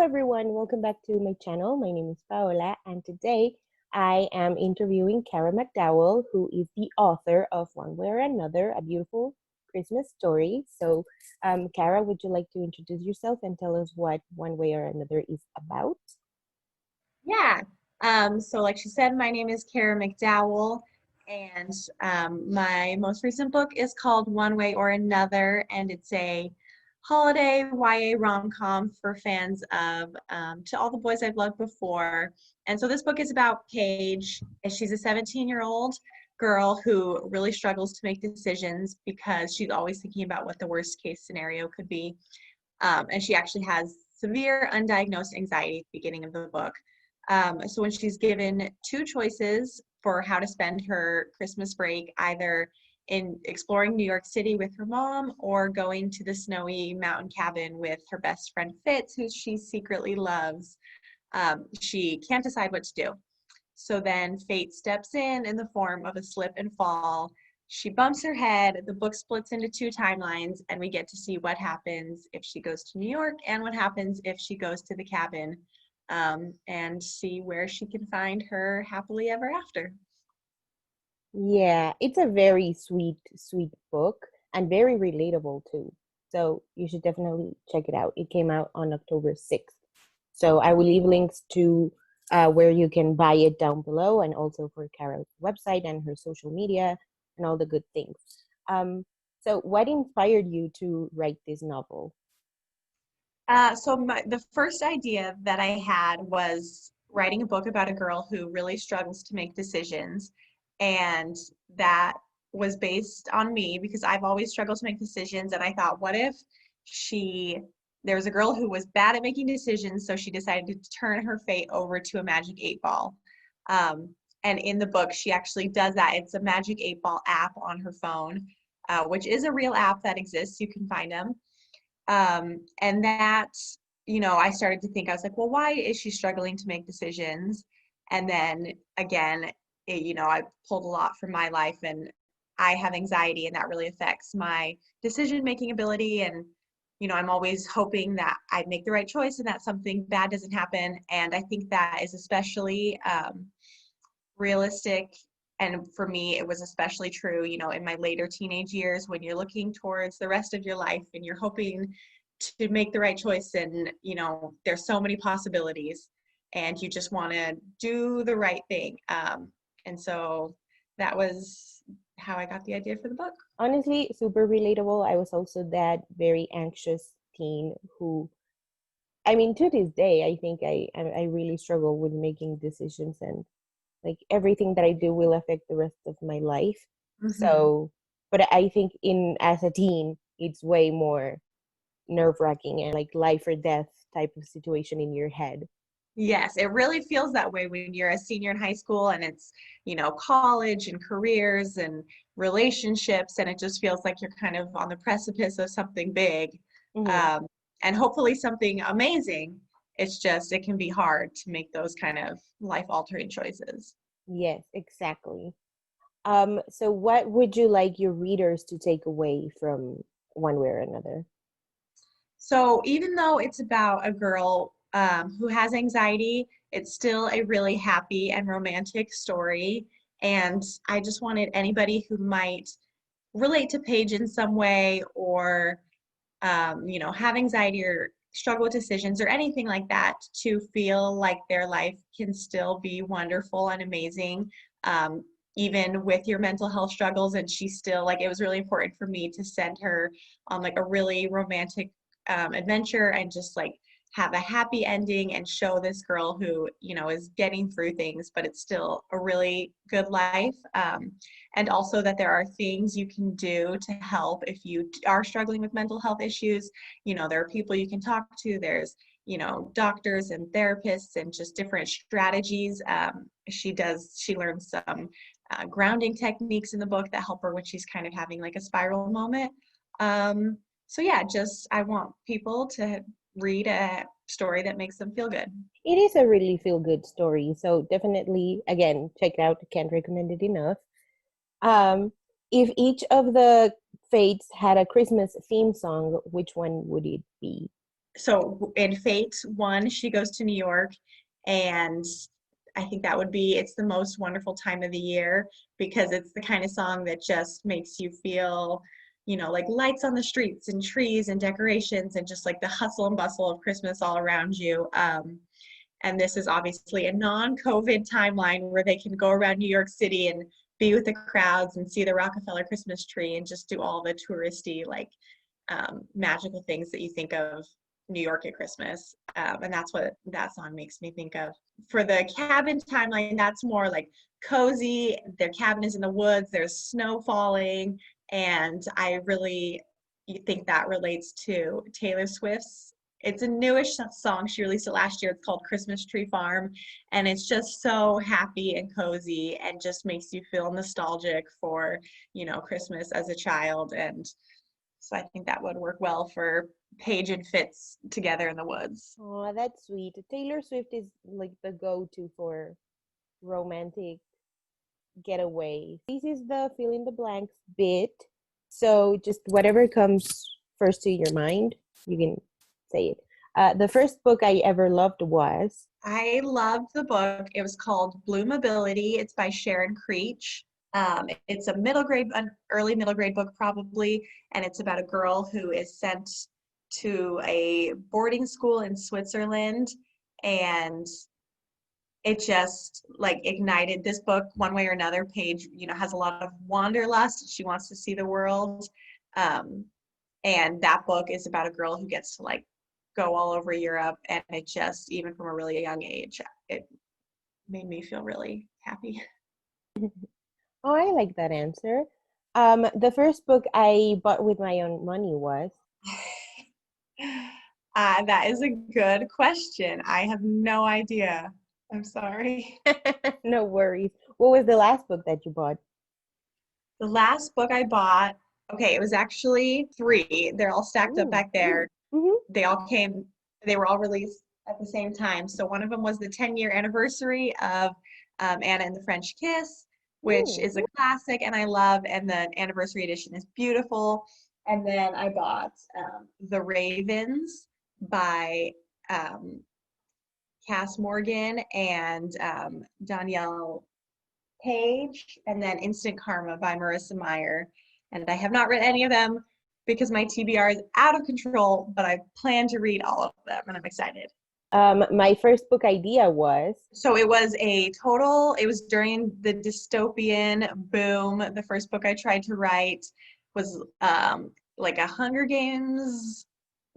everyone, welcome back to my channel. My name is Paola, and today I am interviewing Kara McDowell, who is the author of One Way or Another, a beautiful Christmas story. Kara, would you like to introduce yourself and tell us what One Way or Another is about? Yeah. So like she said, my name is Kara McDowell, and my most recent book is called One Way or Another, and it's a holiday YA rom-com for fans of To All the Boys I've Loved Before. And so this book is about Paige, and she's a 17-year-old girl who really struggles to make decisions because she's always thinking about what the worst case scenario could be. And she actually has severe undiagnosed anxiety at the beginning of the book. So when she's given two choices for how to spend her Christmas break, either in exploring New York City with her mom or going to the snowy mountain cabin with her best friend Fitz, who she secretly loves, she can't decide what to do. So then fate steps in the form of a slip and fall. She bumps her head, the book splits into two timelines, and we get to see what happens if she goes to New York and what happens if she goes to the cabin, and see where she can find her happily ever after. Yeah, it's a very sweet book and very relatable too. So you should definitely check it out. It came out on October 6th. So I will leave links to where you can buy it down below and also for Carol's website and her social media and all the good things. So what inspired you to write this novel? The first idea that I had was writing a book about a girl who really struggles to make decisions. And that was based on me because I've always struggled to make decisions. And I thought, what if there was a girl who was bad at making decisions, so she decided to turn her fate over to a magic 8 ball. And in the book, she actually does that. It's a magic 8 ball app on her phone, which is a real app that exists. You can find them. And that, I started to think, I was like, well, why is she struggling to make decisions? And then again, I pulled a lot from my life, and I have anxiety, and that really affects my decision-making ability. And, I'm always hoping that I make the right choice and that something bad doesn't happen. And I think that is especially realistic. And for me, it was especially true, in my later teenage years when you're looking towards the rest of your life and you're hoping to make the right choice. And, there's so many possibilities and you just want to do the right thing. And so that was how I got the idea for the book. Honestly, super relatable. I was also that very anxious teen who, I mean, to this day, I think I really struggle with making decisions, and like everything that I do will affect the rest of my life. Mm-hmm. So, but I think in as a teen, it's way more nerve-wracking and like life or death type of situation in your head. Yes, it really feels that way when you're a senior in high school and it's, college and careers and relationships, and it just feels like you're kind of on the precipice of something big, Hmm. um, and hopefully something amazing. It's just, it can be hard to make those kind of life-altering choices. Yes, exactly. So what would you like your readers to take away from One Way or Another? So even though it's about a girl who has anxiety, it's still a really happy and romantic story. And I just wanted anybody who might relate to Paige in some way, or have anxiety or struggle with decisions or anything like that, to feel like their life can still be wonderful and amazing, um, even with your mental health struggles. And she still, like, it was really important for me to send her on like a really romantic adventure and just like have a happy ending and show this girl who, is getting through things, but it's still a really good life. And also that there are things you can do to help if you are struggling with mental health issues. There are people you can talk to. There's, doctors and therapists and just different strategies. She learns some grounding techniques in the book that help her when she's kind of having like a spiral moment. So yeah, just I want people to read a story that makes them feel good. It is a really feel good story, so definitely again check it out. Can't recommend it enough. Um, if each of the fates had a Christmas theme song, which one would it be? so in Fate 1, she goes to New York, and I think that would be it's the most wonderful time of the year because it's the kind of song that just makes you feel, like lights on the streets and trees and decorations and just like the hustle and bustle of Christmas all around you. And this is obviously a non-COVID timeline where they can go around New York City and be with the crowds and see the Rockefeller Christmas tree and just do all the touristy, like magical things that you think of New York at Christmas. And that's what that song makes me think of. For the cabin timeline, that's more like cozy. Their cabin is in the woods, there's snow falling. And I really think that relates to Taylor Swift's. It's a newish song. She released it last year. It's called Christmas Tree Farm. And it's just so happy and cozy and just makes you feel nostalgic for, Christmas as a child. And so I think that would work well for Paige and Fitz together in the woods. Oh, that's sweet. Taylor Swift is like the go-to for romantic getaway. This is the fill in the blanks bit. So just whatever comes first to your mind, you can say it. The first book I ever loved was. I loved the book. It was called Bloomability. It's by Sharon Creech. It's a middle grade, an early middle grade book probably, and it's about a girl who is sent to a boarding school in Switzerland, and it just like ignited this book one way or another. Paige, has a lot of wanderlust. She wants to see the world. And that book is about a girl who gets to like go all over Europe. And it just, even from a really young age, it made me feel really happy. Oh, I like that answer. The first book I bought with my own money was. That is a good question. I have no idea. I'm sorry. No worries. What was the last book that you bought? The last book I bought, okay, it was actually three. They're all stacked up Ooh. back there. Mm-hmm. They were all released at the same time. So one of them was the 10-year anniversary of Anna and the French Kiss, which Ooh. is a classic and I love, and the anniversary edition is beautiful. And then I bought The Ravens by um, Cass Morgan and Danielle Page, and then Instant Karma by Marissa Meyer. And I have not read any of them because my TBR is out of control, but I plan to read all of them and I'm excited. My first book idea was. So it was during the dystopian boom. The first book I tried to write was like a Hunger Games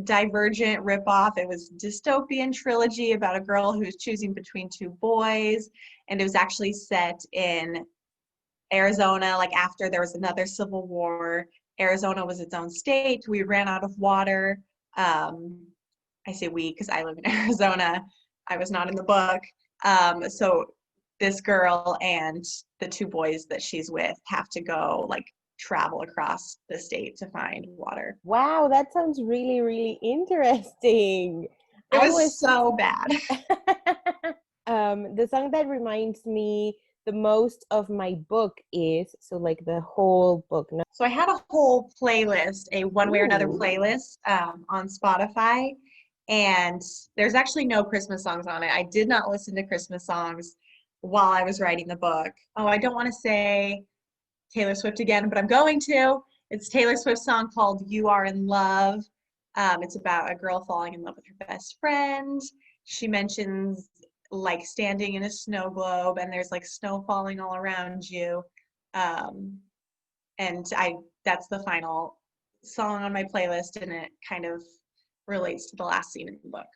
Divergent ripoff. It was dystopian trilogy about a girl who's choosing between two boys, and it was actually set in Arizona, like after there was another civil war. Arizona was its own state. We ran out of water. I say we because I live in Arizona. I was not in the book. So this girl and the two boys that she's with have to go like travel across the state to find water. Wow, that sounds really, really interesting. It I was was so bad. the song that reminds me the most of my book is so like the whole book. No? So I had a whole playlist, a one way or another Ooh. playlist on Spotify, and there's actually no Christmas songs on it. I did not listen to Christmas songs while I was writing the book. Oh, I don't want to say Taylor Swift again, but I'm going to. It's Taylor Swift's song called You Are in Love. It's about a girl falling in love with her best friend. She mentions like standing in a snow globe and there's like snow falling all around you. Um, and that's the final song on my playlist, and it kind of relates to the last scene in the book.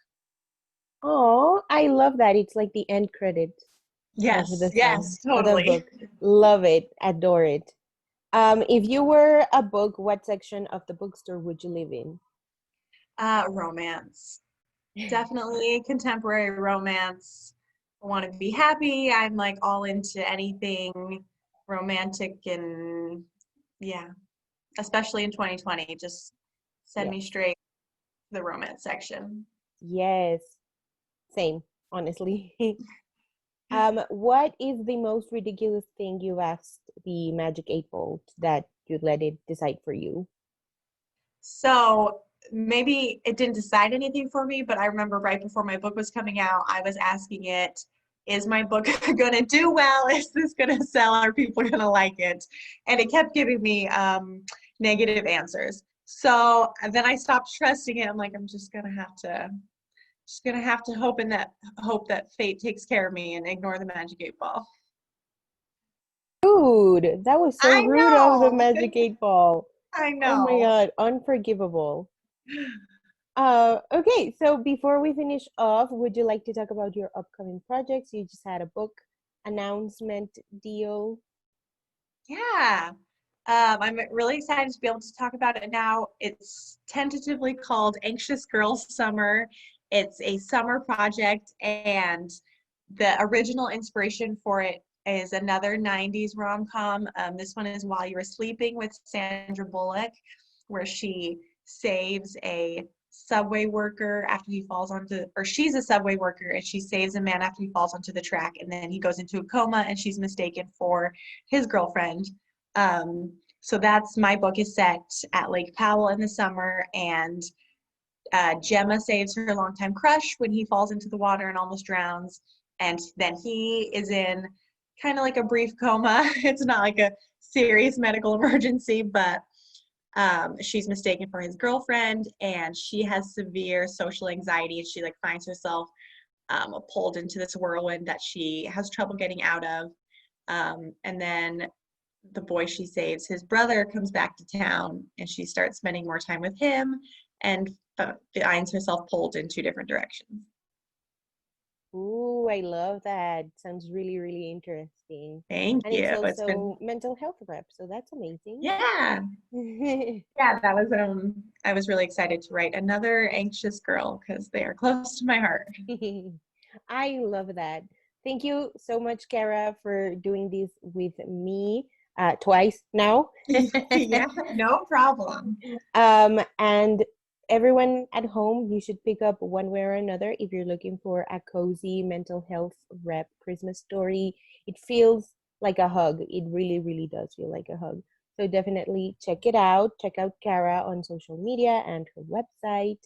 Oh, I love that. It's like the end credits of Yes, the song yes, of the totally. book. Love it, adore it. If you were a book, what section of the bookstore would you live in? Romance. Definitely contemporary romance. I want to be happy. I'm like all into anything romantic and yeah, especially in 2020. Just send me Yes. straight to the romance section. Yes. Same, honestly. What is the most ridiculous thing you've asked the Magic 8 Ball that you let it decide for you? So maybe it didn't decide anything for me, but I remember right before my book was coming out, I was asking it, is my book going to do well? Is this going to sell? Are people going to like it? And it kept giving me negative answers. So then I stopped trusting it. I'm like, I'm just gonna have to hope that fate takes care of me and ignore the Magic 8 Ball. Rude. That was so I rude of the know. Magic 8 Ball. I Oh my know. God, unforgivable. Okay, so before we finish off, would you like to talk about your upcoming projects? You just had a book announcement deal. Yeah. I'm really excited to be able to talk about it now. It's tentatively called Anxious Girls Summer. It's a summer project, and the original inspiration for it is another 90s rom-com. This one is While You Were Sleeping with Sandra Bullock, where she saves a subway worker after he falls onto, or she's a subway worker and she saves a man after he falls onto the track, and then he goes into a coma and she's mistaken for his girlfriend. So that's my book is set at Lake Powell in the summer, and Gemma saves her longtime crush when he falls into the water and almost drowns, and then he is in kind of like a brief coma. It's not like a serious medical emergency, but she's mistaken for his girlfriend, and she has severe social anxiety, and she like finds herself pulled into this whirlwind that she has trouble getting out of. And then the boy she saves, his brother, comes back to town, and she starts spending more time with him and finds herself pulled in two different directions. Ooh, I love that. Sounds really, really interesting. Thank And it's you. It's also been, mental health rep, so that's amazing. yeah, yeah, that was I was really excited to write another anxious girl because they are close to my heart. I love that. Thank you so much, Kara, for doing this with me twice now. Yeah, no problem. And everyone at home, you should pick up one way or another if you're looking for a cozy mental health rep Christmas story. It feels like a hug. It really, really does feel like a hug. So definitely check it out. Check out Kara on social media and her website.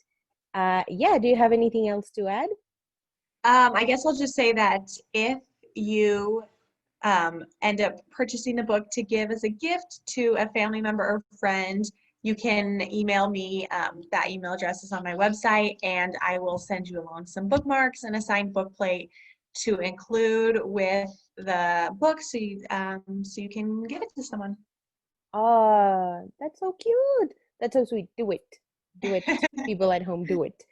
Yeah, do you have anything else to add? I guess I'll just say that if you end up purchasing the book to give as a gift to a family member or friend, you can email me. That email address is on my website, and I will send you along some bookmarks and a signed book plate to include with the book so you can give it to someone. Oh, that's so cute. That's so sweet. Do it. Do it. People at home, do it.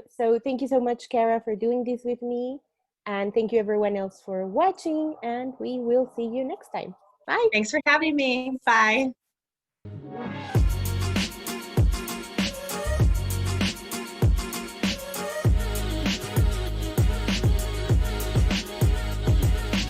So thank you so much, Kara, for doing this with me. And thank you everyone else for watching. And we will see you next time. Bye. Thanks for having me. Bye.